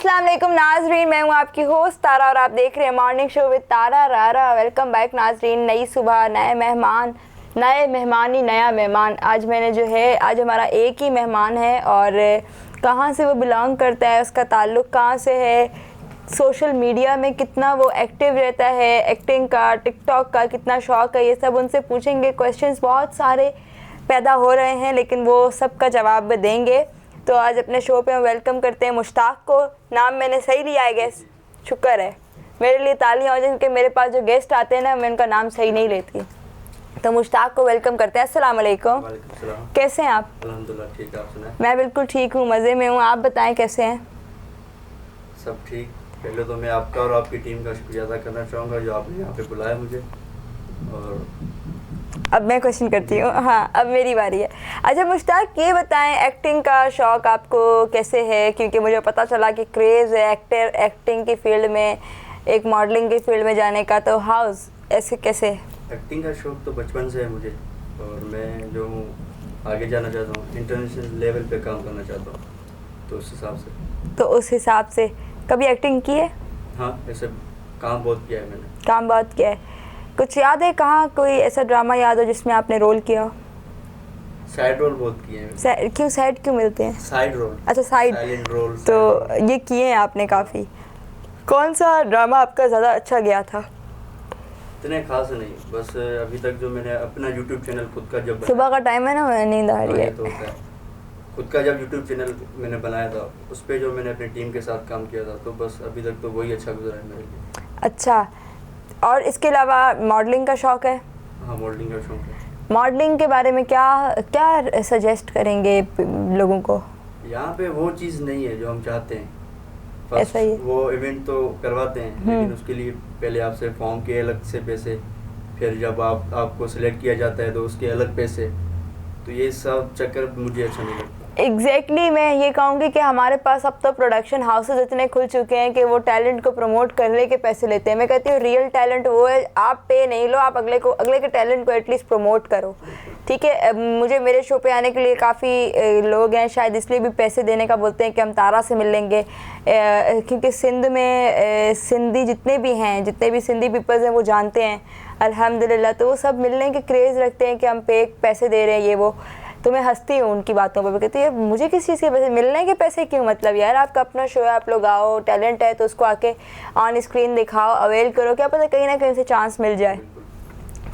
अस्सलाम वालेकुम नाजरीन, मैं हूँ आपकी होस्ट तारा और आप देख रहे हैं मॉर्निंग शो विद तारा रारा। वेलकम बैक नाजरीन। नई सुबह, नए मेहमान ही नया मेहमान। आज हमारा एक ही मेहमान है और कहाँ से वो बिलोंग करता है, उसका ताल्लुक़ कहाँ से है, सोशल मीडिया में कितना वो एक्टिव रहता है, एक्टिंग का, टिकटॉक का कितना शौक़ है, ये सब उनसे पूछेंगे। क्वेश्चंस बहुत सारे पैदा हो रहे हैं लेकिन वो सबका जवाब देंगे। तो आज अपने शो पे हम वेलकम करते हैं मुश्ताक को। नाम मैंने सही लिया है गेस? शुक्र है, मेरे लिए तालियां हो जाए क्योंकि मेरे पास जो गेस्ट आते हैं ना, मैं उनका नाम सही नहीं लेती। तो मुश्ताक को वेलकम करते हैं। अस्सलाम वालेकुम। कैसे हैं आप? अल्हम्दुलिल्लाह ठीक है, आप सुनाएं? मैं बिल्कुल ठीक हूँ, मज़े में हूँ। आप बताएं कैसे हैं? सब ठीक। पहले तो मैं आपका और आपकी टीम का शुक्रिया अदा करना चाहूँगा जो आपने यहाँ पे बुलाया मुझे। और अब मैं क्वेश्चन करती हूँ। हाँ, अब मेरी बारी है। अच्छा मुश्ताक, ये बताएं एक्टिंग का शौक़ आपको कैसे है? क्योंकि मुझे पता चला कि क्रेज़ है एक्टिंग की फील्ड में, एक मॉडलिंग की फील्ड में जाने का, तो हाउस ऐसे कैसे? एक्टिंग का शौक़ तो बचपन से है मुझे और मैं जो हूँ आगे जाना चाहता हूँ, इंटरनेशनल लेवल पे काम करना चाहता हूँ। तो उस हिसाब से कभी एक्टिंग की है? हाँ, ऐसे काम बहुत किया है मैंने। काम बहुत किया है। कुछ याद है कहाँ कोई ऐसा ड्रामा याद हो जिसमें आपने रोल किया हो? साइड रोल बहुत किए हैं। क्यों साइड क्यों मिलते हैं? Side role. अच्छा, साइड रोल। तो ये किए हैं आपने काफ़ी। कौन सा ड्रामा आपका ज़्यादा अच्छा गया था? इतने खास नहीं, बस अभी तक जो मैंने अपना यूट्यूब चैनल खुद का जब सुबह का टाइम है ना, नींद आ रही है। तो खुद का जब यूट्यूब चैनल मैंने बनाया था, उस पर जो मैंने अपनी टीम के साथ काम किया था, तो बस अभी तक तो वही अच्छा गुजरा है मेरे लिए। अच्छा, और इसके अलावा मॉडलिंग का शौक़ है? हाँ, मॉडलिंग का शौक़ है। मॉडलिंग के बारे में क्या सजेस्ट करेंगे लोगों को? यहाँ पे वो चीज़ नहीं है जो हम चाहते हैं। ऐसा ही वो इवेंट तो करवाते हैं लेकिन उसके लिए पहले आपसे फॉर्म के अलग से पैसे, फिर जब आपको सिलेक्ट किया जाता है तो उसके अलग पैसे, तो ये सब चक्कर मुझे अच्छा नहीं लगता। एग्जैक्टली मैं ये कहूँगी कि हमारे पास अब तो प्रोडक्शन हाउसेज इतने खुल चुके हैं कि वो टैलेंट को प्रमोट करने के पैसे लेते हैं। मैं कहती हूँ रियल टैलेंट वो है, आप पे नहीं लो, आप अगले के टैलेंट को एटलीस्ट प्रमोट करो। ठीक है, मुझे मेरे शो पे आने के लिए काफ़ी लोग हैं, शायद इसलिए भी पैसे देने का बोलते हैं कि हम तारा से मिल लेंगे, क्योंकि सिंध में सिंधी जितने भी सिंधी पीपल्स हैं वो जानते हैं अल्हम्दुलिल्लाह, तो वो सब मिलने के क्रेज़ रखते हैं कि हम पैसे दे रहे हैं ये वो। तो मैं हंसती हूँ उनकी बातों पर, कहती है मुझे किस चीज़ के पैसे, मिलने के पैसे क्यों? मतलब यार आपका अपना शो है, आप लोग आओ, टैलेंट है तो उसको आके ऑन स्क्रीन दिखाओ, अवेल करो, क्या पता कहीं ना कहीं से चांस मिल जाए।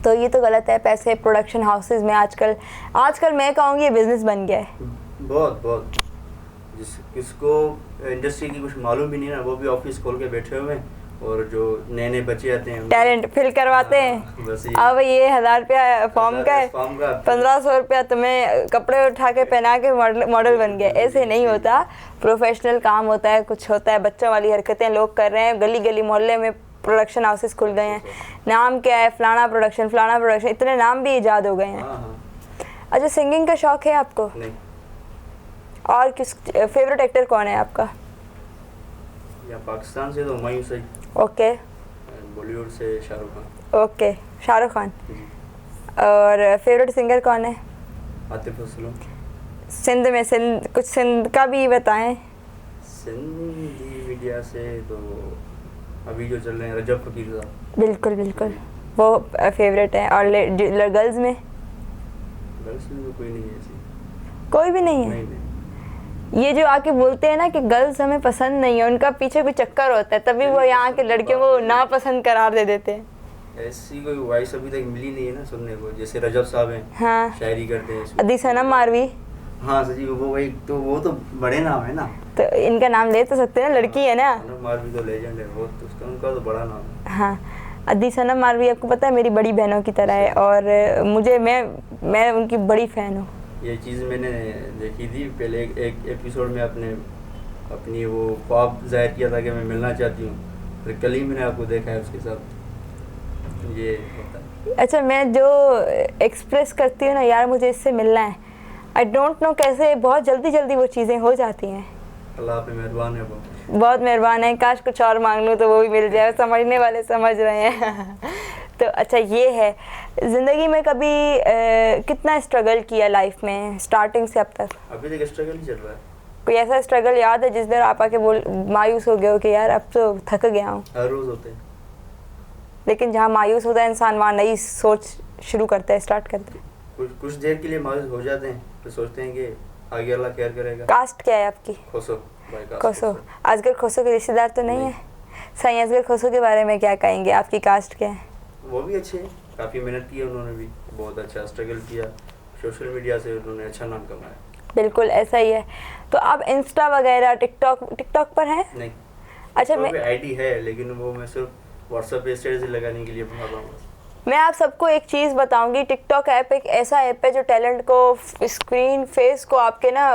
तो ये तो गलत है। पैसे प्रोडक्शन हाउसेज में आजकल मैं कहूँगी ये बिज़नेस बन गया है। बहुत जिसको इंडस्ट्री की कुछ मालूम भी नहीं ना, वो भी ऑफिस खोल के बैठे हुए हैं और जो नए बच्चे आते हैं टैलेंट फिल करवाते हैं। अब ये 1000 रुपया फॉर्म का है, 1500 रुपया तुम्हें कपड़े उठा के पहना के मॉडल बन गए। ऐसे नहीं होता, प्रोफेशनल काम होता है, कुछ होता है। बच्चों वाली हरकतें लोग कर रहे हैं, गली गली मोहल्ले में प्रोडक्शन हाउसेस खुल गए हैं। नाम क्या है, फलाना प्रोडक्शन, इतने नाम भी ईजाद हो गए हैं। अच्छा, सिंगिंग का शौक़ है आपको? नहीं। और किस फेवरेट एक्टर कौन है आपका? या पाकिस्तान से तो हुमायूं सईद। ओके। बॉलीवुड से शाहरुख खान। ओके, शाहरुख खान। और फेवरेट सिंगर कौन है? आतिफ असलम। सिंध का भी बताएं। सिंधी मीडिया से तो अभी जो चल रहे हैं रजब फकीर साहब। बिल्कुल वो फेवरेट है। और गर्ल्स में? गर्ल्स में तो कोई नहीं है ऐसी। कोई भी नहीं है? नहीं। ये जो आके बोलते हैं ना कि गर्ल्स हमें पसंद नहीं है, उनका पीछे कोई चक्कर होता है, तभी वो यहाँ के लड़कियों को नापसंद करार दे देते हैं। ऐसी कोई वॉइस अभी तक मिली नहीं है ना सुनने को, जैसे रजब साहब हैं। हाँ, शायरी करते हैं। अदी सनम मारवी। हाँ सची, वो तो बड़े नाम है ना, तो इनका नाम ले तो सकते हैं, लड़की है ना। सनम मारवी तो लेजेंड है, वो तो उनका तो बड़ा नाम है। हाँ, अदी सनम मारवी आपको पता है मेरी बड़ी बहनों की तरह है और मैं उनकी बड़ी फ़ैन हूँ। ये चीज़ मैंने देखी थी पहले एक एपिसोड में, अपनी वो ख्वाब जाहिर किया था कि मैं मिलना चाहती हूँ, फिर कल ही मैंने आपको देखा है उसके साथ। ये होता है। अच्छा, मैं जो एक्सप्रेस करती हूँ ना यार मुझे इससे मिलना है, आई डोंट नो कैसे बहुत जल्दी वो चीज़ें हो जाती हैं। अल्लाह पे मेहरबान है, बहुत मेहरबान है। काश कुछ और मांग लूँ तो वो भी मिल जाए, समझने वाले समझ रहे हैं। तो अच्छा, ये है ज़िंदगी में कभी कितना स्ट्रगल किया लाइफ में स्टार्टिंग से अब तक? अभी तक स्ट्रगल ही चल रहा है। कोई ऐसा स्ट्रगल याद है जिस दिन आप आके बोल मायूस हो गए हो कि यार अब तो थक गया हूँ? हर रोज़ होते हैं। लेकिन जहाँ मायूस होता है इंसान वहाँ नई सोच शुरू करता है, स्टार्ट करता है। कुछ देर के लिए मायूस हो जाते हैं, फिर सोचते हैं कि आगे अल्लाह केयर करेगा। कास्ट क्या है आपकी? खोसो भाई, कास्ट खोसो। असगर खोसो के रिश्तेदार तो नहीं है? सही, असगर खोसो के बारे में क्या कहेंगे? आपकी कास्ट क्या है? वो भी अच्छे हैं, काफ़ी मेहनत की है उन्होंने भी, बहुत अच्छा स्ट्रगल किया, सोशल मीडिया से उन्होंने अच्छा नाम कमाया। बिल्कुल ऐसा ही है। तो आप इंस्टा वगैरह टिकटॉक पर हैं? नहीं। अच्छा, मैं आईडी है लेकिन वो मैं सिर्फ व्हाट्सएप पे स्टेटस लगाने के लिए बना रहा हूँ। मैं आप सबको एक चीज़ बताऊंगी, टिकटॉक ऐप एक ऐसा ऐप है जो टैलेंट को, स्क्रीन फेस को आपके ना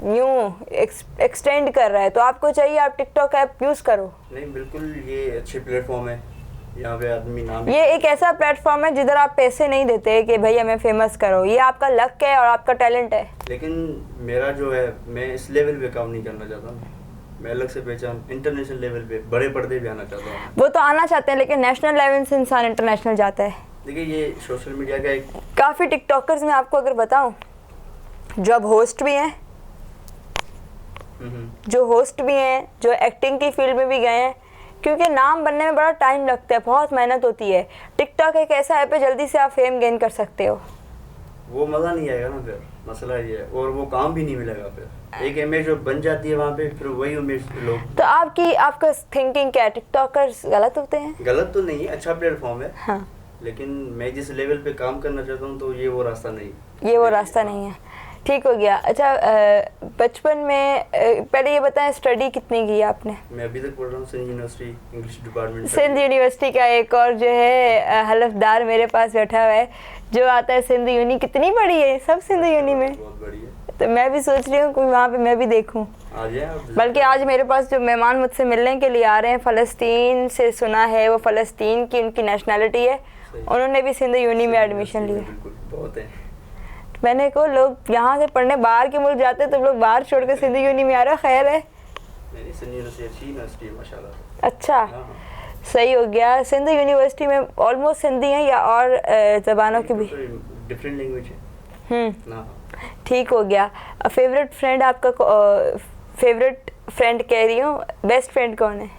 यूँ एक्सटेंड कर रहा है। तो आपको चाहिए आप टिकटॉक ऐप यूज़ करो। नहीं, बिल्कुल ये अच्छे प्लेटफॉर्म है, यहाँ पे आदमी नाम, ये एक ऐसा प्लेटफॉर्म है जिधर आप पैसे नहीं देते कि भाई हमें फेमस करो, ये आपका लक है और आपका टैलेंट है। लेकिन मेरा जो है, मैं इस लेवल पे काम नहीं करना चाहता, मैं अलग से पहचान इंटरनेशनल लेवल पे बड़े पर्दे भी आना चाहता हूँ। वो तो आना चाहते हैं लेकिन नेशनल लेवल से इंसान इंटरनेशनल जाता है। देखिए ये सोशल मीडिया का एक, काफ़ी टिकटॉकर्स में आपको अगर बताऊं, जो अब होस्ट भी हैं, जो एक्टिंग की फील्ड में भी गए हैं, क्योंकि नाम बनने में बड़ा टाइम लगता है, बहुत मेहनत होती है। टिकटॉक एक ऐसा ऐप है जल्दी से आप फेम गेन कर सकते हो। वो मज़ा नहीं आएगा ना, फिर मसला ये है, और वो काम भी नहीं मिलेगा। फिर एक इमेज जो बन जाती है वहाँ पे, फिर वही इमेज लोग। तो आपका थिंकिंग क्या है, टिकटॉकर्स गलत होते हैं? गलत तो नहीं है, अच्छा प्लेटफॉर्म है। हाँ, लेकिन मैं जिस लेवल पे काम करना चाहता हूँ तो ये वो रास्ता नहीं, ये वो रास्ता नहीं है। ठीक हो गया। अच्छा, बचपन में पहले ये बताएं, स्टडी कितनी की है आपने? मैं अभी तक पढ़ रहा हूँ Sindh university English department. Sindh university का एक और जो है हलफदार मेरे पास बैठा हुआ है, जो आता है सिंध यूनी। कितनी बड़ी है, सब सिंध यूनी में। बहुत बड़ी है। तो मैं भी सोच रही हूँ कि वहाँ पे मैं भी देखूँ। आ जाए आप। बल्कि आज मेरे पास जो मेहमान मुझसे मिलने के लिए आ रहे हैं, फ़लस्तीन से सुना है, वो फ़लस्तीन की उनकी नेशनैलिटी है, उन्होंने भी सिंध यूनी में एडमिशन लिया। बिल्कुल, बहुत है। मैंने कहा लोग यहाँ से पढ़ने बाहर के मुल्क जाते हैं, तो लोग बाहर छोड़ के सिंध यूनी में आ रहे हो। खैर है, मेरी सिंध यूनिवर्सिटी अच्छी यूनिवर्सिटी है माशाल्लाह। अच्छा, सही हो गया। सिंध यूनिवर्सिटी में ऑलमोस्ट सिंधी हैं या और ज़बानों की भी? डिफरेंट लैंग्वेज है। ठीक हो गया। फेवरेट फ्रेंड आपका, फेवरेट फ्रेंड कह रही हूँ, बेस्ट फ्रेंड कौन है?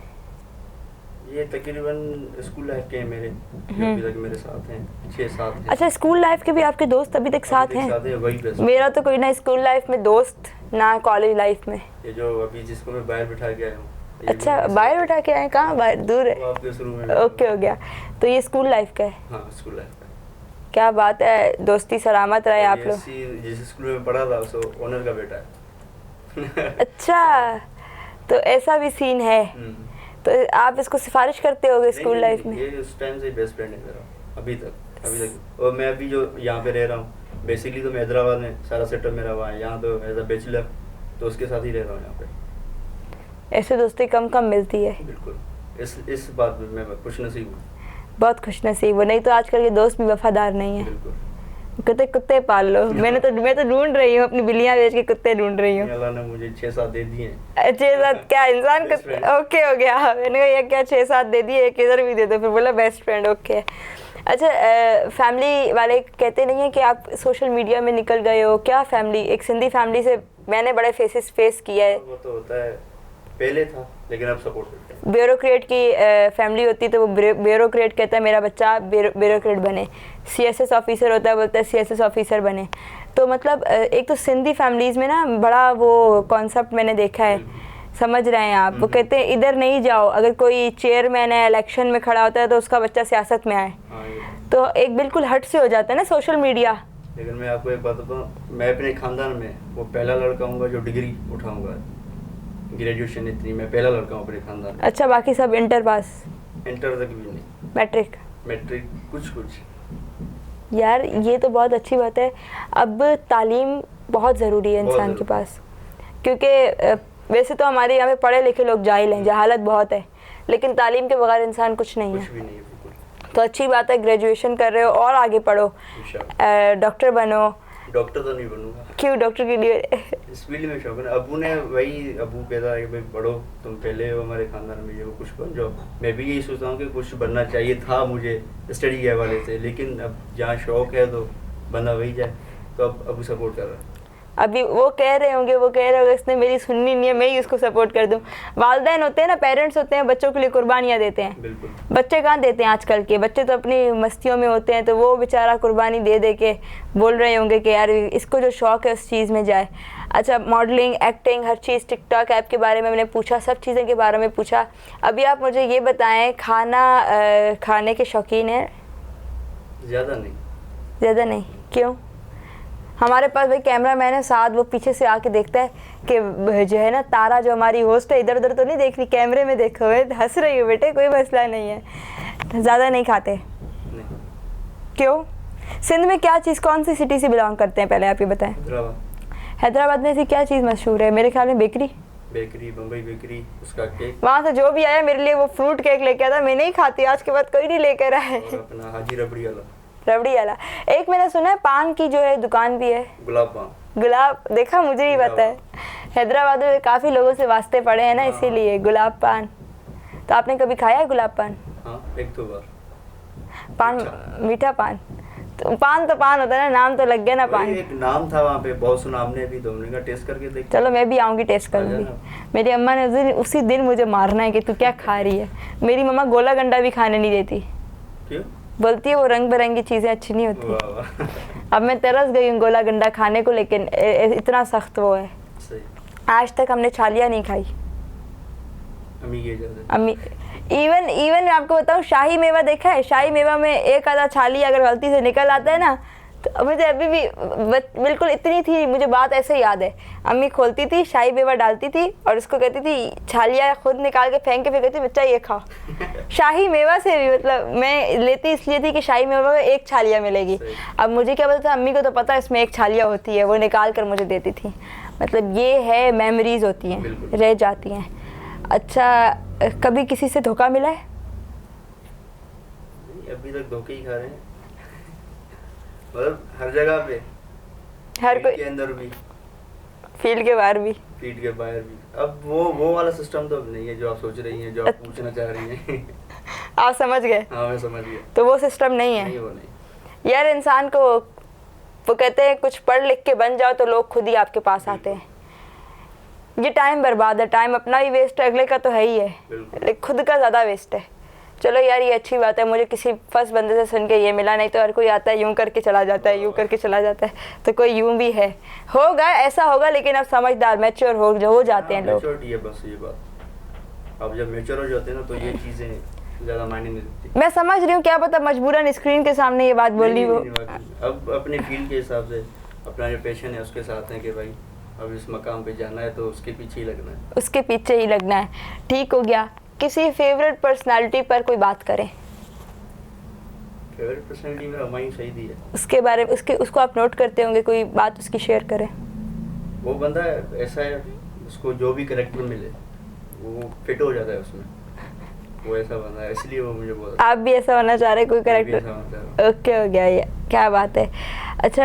ये तकरीबन स्कूल लाइफ के हैं मेरे, जो अभी तक मेरे साथ हैं, 6-7 हैं। अच्छा, स्कूल लाइफ के भी आपके दोस्त अभी तक साथ हैं? वही बेस्ट। मेरा तो कोई ना स्कूल लाइफ में दोस्त, ना कॉलेज लाइफ में। ये जो अभी जिसको मैं बाहर बिठा के आया हूँ। अच्छा, बाहर बिठा के आए? कहाँ बाहर? दूर है। आपके शुरू में। ओके, हो गया। तो ये स्कूल लाइफ का है? हाँ, स्कूल लाइफ का। क्या बात है, दोस्ती सलामत रहे आप लोग। जिस स्कूल में पढ़ा था सो ओनर का बेटा है। अच्छा, तो ऐसा भी सीन है। तो आप इसको सिफारिश करते होगे स्कूल लाइफ में? ये उस टाइम से बेस्ट फ्रेंड है मेरा अभी तक। और मैं अभी जो यहाँ पे रह रहा हूँ, बेसिकली तो मैं हैदराबाद में, सारा सेटअप मेरा वहाँ है। यहाँ तो एज अ बैचलर तो उसके साथ ही रह रहा हूँ यहाँ पे। ऐसे दोस्ती कम मिलती है। बिल्कुल, इस बात में मैं खुशनसीब हूँ, बहुत खुशनसीब हूँ। नहीं तो आजकल के दोस्त भी वफादार नहीं है। बिल्कुल। कुत्ते पाल लो। मैं तो ढूंढ रही हूँ, अपनी बिल्लियाँ बेच के कुत्ते ढूंढ रही हूँ। अल्लाह ने मुझे 6-7 दे दिए हैं। 6-7 क्या इंसान कुत्ते? ओके, हो गया। मैंने कहा ये क्या 6-7 दे दिए, एक इधर भी दे दो। फिर बोला बेस्ट फ्रेंड। ओके। अच्छा, फैमिली वाले कहते नहीं है कि आप सोशल मीडिया में निकल गए हो? क्या फैमिली, एक सिंधी फैमिली से मैंने बड़े फेस किया है। वो तो होता है, पहले था लेकिन अब सपोर्ट करते हैं। ब्यूरोक्रेट की फैमिली होती तो वो ब्यूरोक्रेट कहता है मेरा बच्चा ब्यूरोक्रेट बने। सीएसएस ऑफिसर होता है, बोलता है सीएसएस ऑफिसर बने। तो मतलब एक तो सिंधी फैमिलीज़ में ना बड़ा वो कॉन्सेप्ट मैंने देखा है, समझ रहे हैं आप? वो कहते हैं इधर नहीं जाओ, अगर कोई चेयरमैन है इलेक्शन में खड़ा होता है तो उसका बच्चा सियासत में आए। तो एक बिल्कुल हट से हो जाता है ना सोशल मीडिया। लेकिन मैं आपको एक बात बताऊँ, मैं अपने खानदान में वो पहला लड़का हूँगा जो डिग्री उठाऊँगा। ग्रेजुएशन इतनी, मैं पहला लड़का हूँ अपने खानदान में। अच्छा, बाकी सब इंटर पास? इंटर तक भी नहीं। मैट्रिक कुछ। यार ये तो बहुत अच्छी बात है। अब तालीम बहुत ज़रूरी है इंसान के पास, क्योंकि वैसे तो हमारे यहाँ पे पढ़े लिखे लोग जाहिल हैं, जहालत बहुत है, लेकिन तालीम के बगैर इंसान कुछ नहीं है। कुछ भी नहीं है, बिल्कुल। तो अच्छी बात है, ग्रेजुएशन कर रहे हो और आगे पढ़ो, डॉक्टर बनो। डॉक्टर तो नहीं बनूंगा। क्यों? डॉक्टर के लिए इस फील्ड में शौक है। अबू ने अबू कहता है कि भाई पढ़ो, तुम पहले हो हमारे खानदान में, ये वो कुछ बन जाओ। मैं भी यही सोचता हूँ कि कुछ बनना चाहिए था मुझे स्टडी के हवाले से, लेकिन अब जहाँ शौक है तो बंदा वही जाए। तो अब अबू सपोर्ट कर रहा है। अभी वो कह रहे होंगे इसने मेरी सुननी नहीं है, मैं ही उसको सपोर्ट कर दूं। वालिदैन होते हैं ना, पेरेंट्स होते हैं, बच्चों के लिए कुर्बानियाँ देते हैं। बिल्कुल। बच्चे कहाँ देते हैं आजकल के बच्चे, तो अपनी मस्तियों में होते हैं, तो वो बेचारा कुर्बानी दे दे के बोल रहे होंगे कि यार इसको जो शौक़ है उस चीज़ में जाए। अच्छा, मॉडलिंग, एक्टिंग, हर चीज़, टिकटॉक ऐप के बारे में मैंने पूछा, सब चीज़ों के बारे में पूछा। अभी आप मुझे ये बताएं, खाने के शौकीन हैं? ज़्यादा नहीं। ज़्यादा नहीं, क्यों? हमारे पास भाई कैमरा मैन है साथ, वो पीछे से आके देखता है कि जो है ना तारा जो हमारी होस्ट है, इधर उधर तो नहीं देख रही, कैमरे में देखो है, हंस रही हो बेटे, कोई मसला नहीं है। ज़्यादा नहीं खाते? नहीं। क्यों? सिंध में क्या चीज़, कौन सी सिटी से बिलोंग करते हैं पहले आप ये बताएं? हैदराबाद में ऐसी क्या चीज़ मशहूर है? मेरे ख्याल में बेकरी, बम्बई बेकरी, उसका केक। वहाँ से जो भी आया मेरे लिए वो फ्रूट केक लेके आया था, मैं नहीं खाती, आज के बाद कोई नहीं लेकर आए। और अपना हाजी रबड़ी वाला। एक मैंने सुना है पान की जो है दुकान भी है, गुलाब, देखा, मुझे ही पता है। हैदराबाद में काफ़ी लोगों से वास्ते पड़े हैं ना, इसीलिए गुलाब पान। तो आपने कभी खाया है गुलाब पान? हाँ, 1-2 बार। पान, मीठा पान, तो पान होता है ना, नाम तो लग गया ना पान। एक नाम था वहाँ पे, बहुत सुना हमने भी, तो हमने का टेस्ट करके देख। चलो मैं भी आऊँगी, टेस्ट करूँगी। मेरी अम्मा ने उसी दिन मुझे मारना है कि तू क्या खा रही है। मेरी मम्मा गोला गंडा भी खाने नहीं देती। क्यों? बोलती है वो रंग बिरंगी चीज़ें अच्छी नहीं होती। वाह वाह। अब मैं तरस गई हूँ गोला गंडा खाने को, लेकिन इतना सख्त वो है। सही। आज तक हमने छालियाँ नहीं खाई। अम्मी इवन मैं आपको बताऊँ, शाही मेवा देखा है? शाही मेवा में एक आधा छाली अगर गलती से निकल आता है ना, तो मुझे अभी भी बिल्कुल इतनी थी, मुझे बात ऐसे याद है। अम्मी खोलती थी, शाही मेवा डालती थी और उसको कहती थी, छालियाँ खुद निकाल के फेंक के फिर कहती, बच्चा ये खाओ। शाही मेवा से भी मतलब मैं लेती इसलिए थी कि शाही मेवा में एक छालियाँ मिलेगी। अब मुझे क्या पता था, अम्मी को तो पता इसमें एक छालियाँ होती है, वो निकाल कर मुझे देती थी। मतलब ये है, मेमोरीज होती हैं, रह जाती हैं। अच्छा, कभी किसी से धोखा मिला है? अभी तक धोखे ही खा रहे हैं, मतलब हर जगह पे, हर कोई के अंदर भी, फील्ड के बाहर भी। अब वो वाला सिस्टम तो अब नहीं है जो आप सोच रही हैं, जो आप पूछना चाह रही हैं। आप समझ गए? हाँ, मैं समझ गया। तो वो सिस्टम नहीं है? नहीं, वो नहीं। यार इंसान को, वो कहते हैं कुछ पढ़ लिख के बन जाओ तो लोग खुद ही आपके पास आते हैं। ये टाइम बर्बाद है, टाइम अपना ही वेस्ट है, अगले का तो है ही है, लेकिन खुद का ज़्यादा वेस्ट है। चलो यार, ये अच्छी बात है, मुझे किसी फर्स्ट बंदे से सुन के ये मिला, नहीं तो हर कोई आता है यूं करके चला जाता है, यूं करके चला जाता है, तो कोई यूं भी है, होगा, ऐसा होगा, लेकिन अब समझदार, मैच्योर हो जाते हैं लोग। मैच्योरिटी है बस, ये बात। अब जब मैच्योर हो जाते हैं ना, तो ये चीज़ें ज़्यादा मायने नहीं रखती। मैं समझ रही हूँ, क्या पता मजबूरन स्क्रीन के सामने ये बात बोलनी हो। अब अपने फील्ड के हिसाब से, अपना जो पैशन है उसके साथ है कि भाई अब इस मकाम पे जाना है तो उसके पीछे ही लगना है, उसके पीछे ही लगना है। ठीक हो गया। किसी फेवरेट पर्सनालिटी पर कोई बात करें? फेवरेट पर्सनालिटी मेरा हुमायूं शहीदी है। उसके बारे में, उसको आप नोट करते होंगे, कोई बात उसकी शेयर करें? वो बंदा ऐसा है, उसको जो भी कैरेक्टर मिले वो फिट हो जाता है उसमें, वो ऐसा बंदा है, इसलिए वो मुझे बहुत। आप भी ऐसा होना चाह रहे हैं, कोई कैरेक्टर? ओके, हो गया, ये क्या बात है। अच्छा,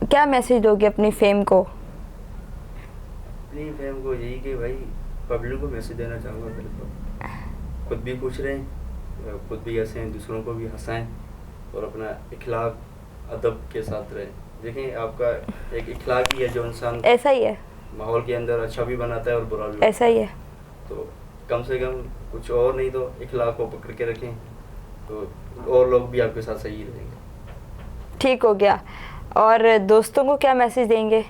क्या मैसेज दोगे अपनी फेम को? अपनी फेम को यही कि भाई पब्लिक को मैसेज देना चाहूँगा, बिल्कुल खुद भी खुश रहें, खुद भी हंसें, दूसरों को भी हंसाएं, और अपना इखलाक अदब के साथ रहें। देखें, आपका एक इखलाक ही है जो इंसान ऐसा ही है, माहौल के अंदर अच्छा भी बनाता है और बुरा भी, ऐसा ही है। तो कम से कम कुछ और नहीं तो इखलाक को पकड़ के रखें, तो और लोग भी आपके साथ सही रहेंगे। ठीक हो गया। और दोस्तों को क्या मैसेज देंगे?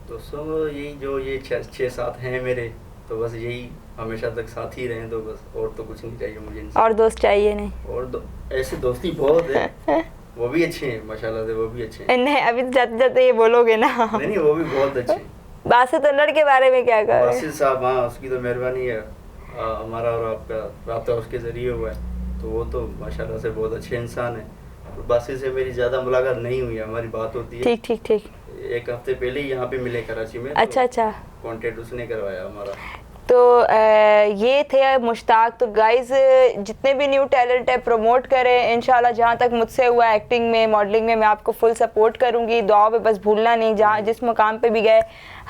दोस्तों को यही, जो ये 6-7 हैं मेरे, तो बस यही हमेशा तक साथ ही रहें, तो बस, और तो कुछ नहीं चाहिए मुझे इनसे। और दोस्त चाहिए नहीं? और ऐसे दोस्ती बहुत है, वो भी अच्छे हैं माशाल्लाह से, वो भी अच्छे हैं। नहीं, अभी तो जाते जाते ये बोलोगे ना। नहीं, वो भी बहुत अच्छे हैं। बासित अनवर के बारे में क्या कहें? बासित साहब, हाँ, उसकी तो मेहरबानी है, हमारा और आपका राब्ता उसके ज़रिए हुआ है, तो वो तो माशाल्लाह से बहुत अच्छे इंसान है। और बासित से मेरी ज़्यादा मुलाकात नहीं हुई है, हमारी बात होती है। ठीक ठीक ठीक। एक हफ्ते पहले ही यहाँ पे मिले कराची में। अच्छा अच्छा। कॉन्टेक्ट उसने करवाया हमारा। तो ये थे मुश्ताक। तो गाइज, जितने भी न्यू टैलेंट है प्रमोट करें इंशाल्लाह। जहाँ तक मुझसे हुआ एक्टिंग में, मॉडलिंग में, मैं आपको फुल सपोर्ट करूँगी। दुआ पे बस भूलना नहीं, जहाँ जिस मुकाम पे भी गए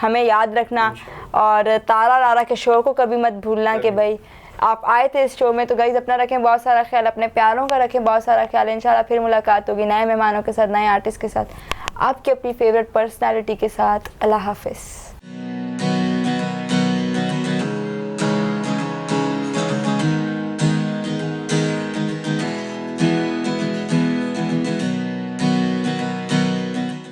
हमें याद रखना। और तारा लारा के शो को कभी मत भूलना कि भाई आप आए थे इस शो में। तो गाइज, अपना रखें बहुत सारा ख्याल, अपने प्यारों का रखें बहुत सारा ख्याल। इंशाल्लाह फिर मुलाकात होगी नए मेहमानों के साथ, नए आर्टिस्ट के साथ। आपकी अपनी फेवरेट पर्सनालिटी के साथ। अल्लाह हाफिज़।